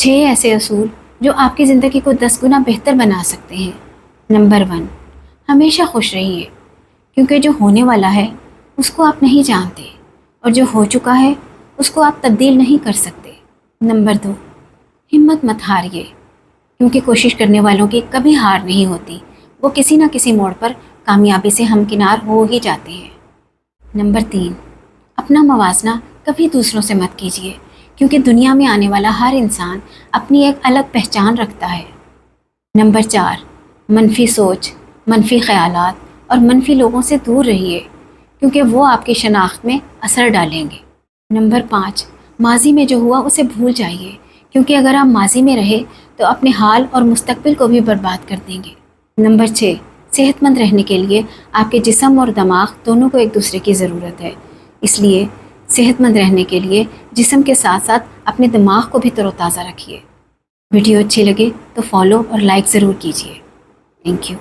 6 ایسے اصول جو آپ کی زندگی کو 10 گنا بہتر بنا سکتے ہیں۔ نمبر 1، ہمیشہ خوش رہیے، کیونکہ جو ہونے والا ہے اس کو آپ نہیں جانتے، اور جو ہو چکا ہے اس کو آپ تبدیل نہیں کر سکتے۔ نمبر 2، ہمت مت ہاریے، کیونکہ کوشش کرنے والوں کی کبھی ہار نہیں ہوتی، وہ کسی نہ کسی موڑ پر کامیابی سے ہمکنار ہو ہی جاتے ہیں۔ نمبر 3، اپنا موازنہ کبھی دوسروں سے مت کیجیے، کیونکہ دنیا میں آنے والا ہر انسان اپنی ایک الگ پہچان رکھتا ہے۔ نمبر 4، منفی سوچ، منفی خیالات اور منفی لوگوں سے دور رہیے، کیونکہ وہ آپ کی شناخت میں اثر ڈالیں گے۔ نمبر 5، ماضی میں جو ہوا اسے بھول جائیے، کیونکہ اگر آپ ماضی میں رہے تو اپنے حال اور مستقبل کو بھی برباد کر دیں گے۔ نمبر 6، صحت مند رہنے کے لیے آپ کے جسم اور دماغ دونوں کو ایک دوسرے کی ضرورت ہے، اس لیے صحت مند رہنے کے لیے جسم کے ساتھ ساتھ اپنے دماغ کو بھی تر و تازہ رکھیے۔ ویڈیو اچھی لگے تو فالو اور لائک ضرور کیجیے۔ Thank you.